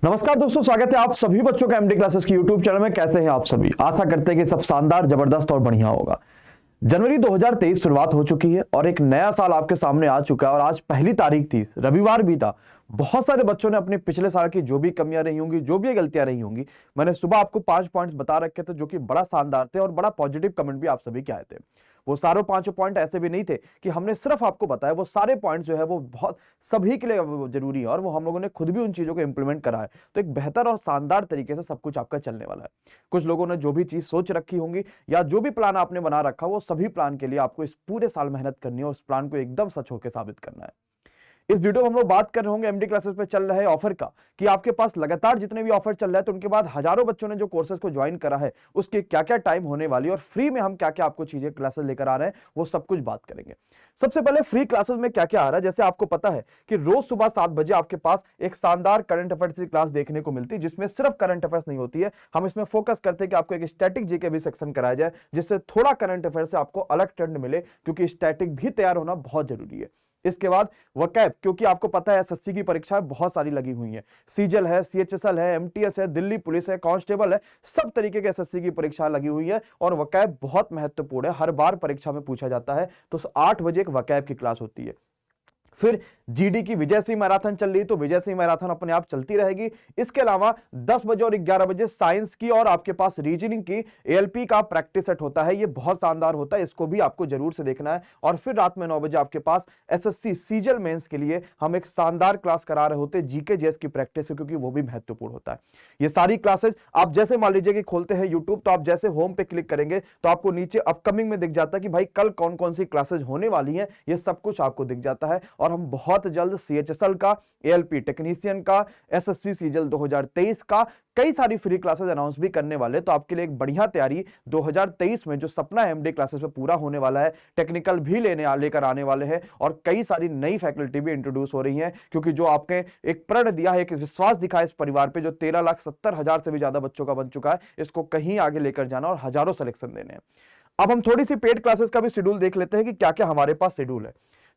नमस्कार दोस्तों, स्वागत है आप सभी बच्चों का एमडी क्लासेस की यूट्यूब चैनल में। कैसे हैं आप सभी? आशा करते हैं कि सब शानदार, जबरदस्त और बढ़िया होगा। जनवरी 2023 शुरुआत हो चुकी है और एक नया साल आपके सामने आ चुका है और आज पहली तारीख थी, रविवार भी था। बहुत सारे बच्चों ने अपने पिछले साल की जो भी कमियां रही होंगी, जो भी गलतियां रही होंगी, मैंने सुबह आपको 5 पॉइंट्स बता रखे थे जो कि बड़ा शानदार थे और बड़ा पॉजिटिव कमेंट भी आप सभी के आए थे। वो सारे 5 पॉइंट ऐसे भी नहीं थे कि हमने सिर्फ आपको बताया, वो सारे पॉइंट्स जो है वो बहुत सभी के लिए जरूरी है और वो हम लोगों ने खुद भी उन चीजों को इंप्लीमेंट करा है। तो एक बेहतर और शानदार तरीके से सब कुछ आपका चलने वाला है। कुछ लोगों ने जो भी चीज सोच रखी होंगी या जो भी प्लान आपने बना रखा, वो सभी प्लान के लिए आपको इस पूरे साल मेहनत करनी है और उस प्लान को एकदम सच होकर साबित करना है। इस वीडियो में हम लोग बात कर रहे होंगे एमडी क्लासेस पे चल रहे ऑफर का, कि आपके पास लगातार जितने भी ऑफर चल रहे हैं तो उनके बाद हजारों बच्चों ने जो कोर्सेज को ज्वाइन करा है, उसके क्या क्या टाइम होने वाली है और फ्री में हम क्या क्या आपको चीजें क्लासेस लेकर आ रहे हैं, वो सब कुछ बात करेंगे। सबसे पहले फ्री क्लासेस में क्या क्या आ रहा है। जैसे आपको पता है कि रोज सुबह 7 बजे आपके पास एक शानदार करंट अफेयर्स की क्लास देखने को मिलती है, जिसमें सिर्फ करंट अफेयर्स नहीं होती है। हम इसमें फोकस करते हैं कि आपको एक स्टैटिक जीके भी सेक्शन कराया जाए, जिससे थोड़ा करंट अफेयर से आपको अलग ट्रेंड मिले, क्योंकि स्टैटिक भी तैयार होना बहुत जरूरी है। इसके बाद वकैब, क्योंकि आपको पता है एसएससी की परीक्षाएं बहुत सारी लगी हुई हैं। सीजल है, सीएचएसएल है, एमटीएस है, दिल्ली पुलिस है, कांस्टेबल है, सब तरीके के एसएससी की परीक्षा लगी हुई है और वकैब बहुत महत्वपूर्ण है, हर बार परीक्षा में पूछा जाता है। तो 8 बजे एक वकैब की क्लास होती है। फिर जीडी की विजयश्री मैराथन चल रही है, तो विजयश्री मैराथन अपने आप चलती रहेगी। इसके अलावा 10 बजे और 11 बजे साइंस की और आपके पास रीजनिंग की एएलपी का प्रैक्टिस सेट होता है। ये बहुत शानदार होता है, इसको भी आपको जरूर से देखना है। और फिर रात में 9 बजे आपके पास एसएससी सीजल मेंस के लिए हम एक शानदार क्लास करा रहे होते हैं, जीके जेएस की प्रैक्टिस है, क्योंकि वो भी महत्वपूर्ण होता है। ये सारी क्लासेस आप जैसे मान लीजिए कि खोलते हैं यूट्यूब, तो आप जैसे होम पे क्लिक करेंगे तो आपको नीचे अपकमिंग में दिख जाता है कि भाई कल कौन कौन सी क्लासेस होने वाली हैं, ये सब कुछ आपको दिख जाता है। और हम बहुत जल्द सीएचएसएल का, एएलपी टेक्नीशियन का, एसएससी सीजल 2023 का कई सारी फ्री क्लासेस अनाउंस भी करने वाले। तो आपके लिए एक बढ़िया तैयारी 2023 में जो सपना है एमडी क्लासेस में पूरा होने वाला है। टेक्निकल भी लेकर आने वाले हैं और कई सारी नई फैकल्टी भी इंट्रोड्यूस हो रही हैं, क्योंकि जो आपने एक प्रण दिया है, एक विश्वास दिखाया इस परिवार पे, जो 13,70,000 से भी ज्यादा बच्चों का बन चुका है, इसको कहीं आगे लेकर जाना और हजारों सिलेक्शन देने हैं। अब हम थोड़ी सी पेड क्लासेस का भी शेड्यूल देख लेते हैं कि क्या क्या हमारे पास शेड्यूल है।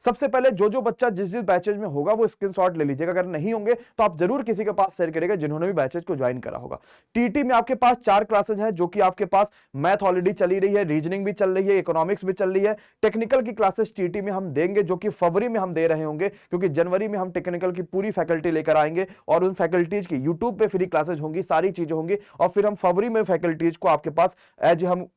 सबसे पहले जो बच्चा जिस जिस बैचेज में होगा वो स्क्रीनशॉट ले लीजिएगा। अगर नहीं होंगे तो आप जरूर किसी के पास शेयर करिएगा जिन्होंने भी बैचेज को ज्वाइन करा होगा। टीटी में आपके पास 4 क्लासेज हैं, जो कि आपके पास मैथ ऑलरेडी चली रही है, रीजनिंग भी चल रही है, इकोनॉमिक्स भी चल रही है। टेक्निकल की क्लासेस टीटी में हम देंगे, जो कि फरवरी में हम दे रहे होंगे, क्योंकि जनवरी में हम टेक्निकल की पूरी फैकल्टी लेकर आएंगे और उन फैकल्टीज की यूट्यूब पे फ्री क्लासेज होंगी, सारी चीजें होंगी। और फिर हम फरवरी में फैकल्टीज को आपके पास एज हम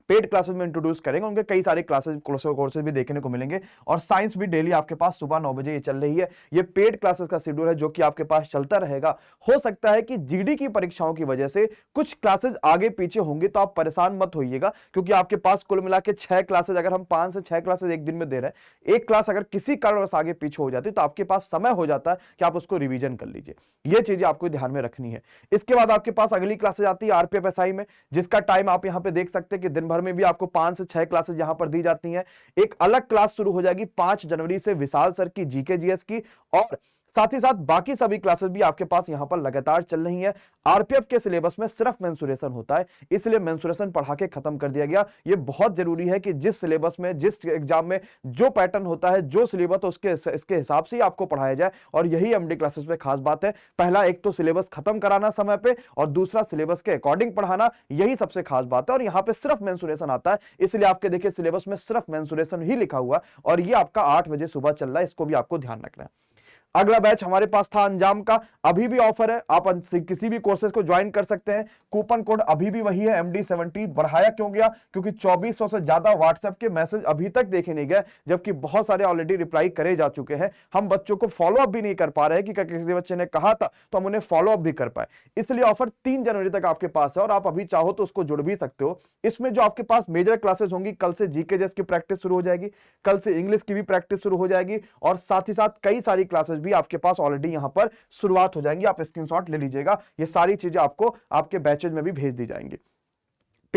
पेड क्लासेस में इंट्रोड्यूस करेंगे। उनके कई सारे कोर्सेज भी देखने को मिलेंगे। और साइंस भी डेली आपके पास सुबह 9 बजे ये चल रही है। ये पेड क्लासेस का शेड्यूल है जो कि आपके पास चलता रहेगा। हो सकता है कि जीडी की परीक्षाओं की वजह से कुछ क्लासेस आगे पीछे होंगे, तो आप परेशान मत होइएगा, क्योंकि आपके पास कुल मिला के 6 क्लासेज, अगर हम 5 से 6 क्लासेज एक दिन में दे रहे हैं, एक क्लास अगर किसी कारणवश आगे पीछे हो जाती है तो आपके पास समय हो जाता है कि आप उसको रिवीजन कर लीजिए। ये चीजें आपको ध्यान में रखनी है। इसके बाद आपके पास अगली क्लासेज आती है आरपीएफ एसआई में, जिसका टाइम आप यहां पे देख सकते हैं कि दिन भर में भी आपको 5 से 6 क्लासेस यहां पर दी जाती हैं। एक अलग क्लास शुरू हो जाएगी 5 जनवरी से विशाल सर की जीके जीएस की, और साथ ही साथ बाकी सभी क्लासेस भी आपके पास यहां पर लगातार चल रही हैं। आरपीएफ के सिलेबस में सिर्फ मेंसुरेशन होता है, इसलिए मेंसुरेशन पढ़ा के खत्म कर दिया गया। ये बहुत जरूरी है कि जिस सिलेबस में, जिस एग्जाम में जो पैटर्न होता है, जो सिलेबस उसके इसके हिसाब से ही आपको पढ़ाया जाए। और यही एमडी क्लासेस में खास बात है। पहला, एक तो सिलेबस खत्म कराना समय पे, और दूसरा सिलेबस के अकॉर्डिंग पढ़ाना, यही सबसे खास बात है। और यहां पे सिर्फ मेंसुरेशन आता है, इसलिए आपके देखिए सिलेबस में सिर्फ मेंसुरेशन ही लिखा हुआ, और ये आपका 8 बजे सुबह चल रहा है, इसको भी आपको ध्यान रखना है। अगला बैच हमारे पास था अंजाम का, अभी भी ऑफर है, आप किसी भी कोर्सेज को ज्वाइन कर सकते हैं। कूपन कोड अभी भी वही है MD17। बढ़ाया क्यों गया? क्योंकि 2400 से ज्यादा व्हाट्सएप के मैसेज अभी तक देखे नहीं गए, जबकि बहुत सारे ऑलरेडी रिप्लाई करे जा चुके हैं। हम बच्चों को फॉलो अप भी नहीं कर पा रहे हैं कि किसी बच्चे ने कहा था तो हम उन्हें फॉलो अप भी कर पाए। इसलिए ऑफर 3 जनवरी तक आपके पास है, और आप अभी चाहो तो उसको जुड़ भी सकते हो। इसमें जो आपके पास मेजर क्लासेस होंगी, कल से जीके जेएस की प्रैक्टिस शुरू हो जाएगी, कल से इंग्लिश की भी प्रैक्टिस शुरू हो जाएगी, और साथ ही साथ कई सारी क्लासेस भी आपके पास ऑलरेडी यहां पर शुरुआत हो जाएंगी। आप स्क्रीनशॉट ले लीजिएगा, ये सारी चीजें आपको आपके बैचेज में भी भेज दी जाएंगी।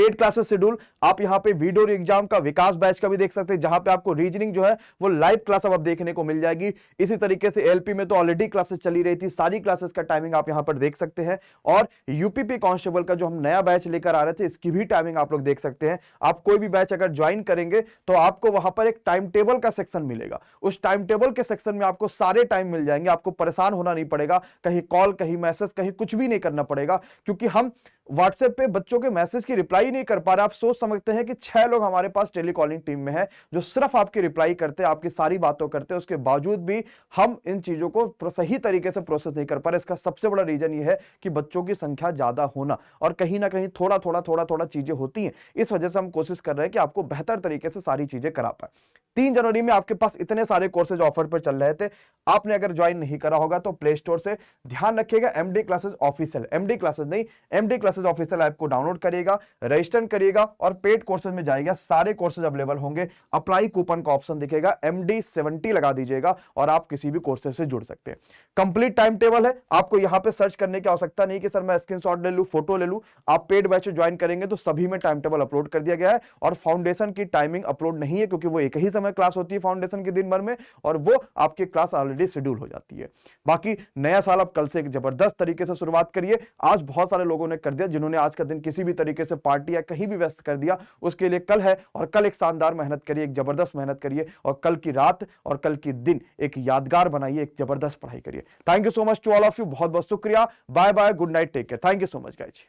पेड क्लासेस शेड्यूल आप यहां पे वीडियो एग्जाम का विकास बैच का भी देख सकते हैं, जहां पे आपको रीजनिंग जो है वो लाइव क्लास अब देखने को मिल जाएगी। इसी तरीके से एलपी में तो ऑलरेडी क्लासेस चली रही थी, सारी क्लासेस का टाइमिंग आप यहां पर देख सकते हैं। और यूपीपी कांस्टेबल का जो हम नया बैच लेकर आ रहे थे, इसकी भी टाइमिंग आप लोग देख सकते हैं। आप कोई भी बैच अगर ज्वाइन करेंगे तो आपको वहां पर एक टाइम टेबल का सेक्शन मिलेगा, उस टाइम टेबल के सेक्शन में आपको सारे टाइम मिल जाएंगे, आपको परेशान होना नहीं पड़ेगा, कहीं कॉल कहीं मैसेज कहीं कुछ भी नहीं करना पड़ेगा, क्योंकि हम व्हाट्सएप पे बच्चों के मैसेज की रिप्लाई नहीं कर पा रहे। आप सोच समझते हैं कि 6 लोग हमारे पास टेलीकॉलिंग टीम में है जो सिर्फ आपकी रिप्लाई करते हैं, आपकी सारी बातों करते हैं, उसके बावजूद भी हम इन चीजों को सही तरीके से प्रोसेस नहीं कर पा रहे। इसका सबसे बड़ा रीजन ये है कि बच्चों की संख्या ज्यादा होना और कहीं ना कहीं थोड़ा थोड़ा चीजें होती हैं। इस वजह से हम कोशिश कर रहे हैं कि आपको बेहतर तरीके से सारी चीजें करा पाए। 3 जनवरी में आपके पास इतने सारे कोर्सेज ऑफर पर चल रहे थे, आपने अगर ज्वाइन नहीं करा होगा तो प्ले स्टोर से ध्यान रखिएगा MD classes official, MD classes नहीं एमडी क्लासेस ऑफिशियल ऐप को डाउनलोड करिएगा, रजिस्टर करिएगा और पेड कोर्सेज में जाइएगा, सारे कोर्सेज अवेलेबल होंगे। अप्लाई कूपन का ऑप्शन दिखेगा, MD70 लगा दीजिएगा और आप किसी भी कोर्सेज से जुड़ सकते हैं। कंप्लीट टाइम टेबल है, आपको यहां पे सर्च करने की आवश्यकता नहीं कि सर मैं स्क्रीनशॉट ले लूं, फोटो ले लूं। आप पेड बैच ज्वाइन करेंगे तो सभी में टाइम टेबल अपलोड कर दिया गया है और फाउंडेशन की टाइमिंग अपलोड नहीं है, क्योंकि वो एक ही समय क्लास होती है फाउंडेशन के दिन भर में और वो आपकी क्लास ऑलरेडी शेड्यूल हो जाती है। बाकी नया साल आप कल से एक जबरदस्त तरीके से शुरुआत करिए। आज बहुत सारे लोगों ने कर दिया, जिन्होंने आज का दिन किसी भी तरीके से पार्टी या कहीं भी व्यस्त कर दिया, उसके लिए कल है और कल एक शानदार मेहनत करिए, एक जबरदस्त मेहनत करिए और कल की रात और कल की दिन एक यादगार बनाइए, एक जबरदस्त पढ़ाई करिए। Thank you so much to all of you, बहुत बहुत शुक्रिया, bye bye, good night, take care, thank you so much guys.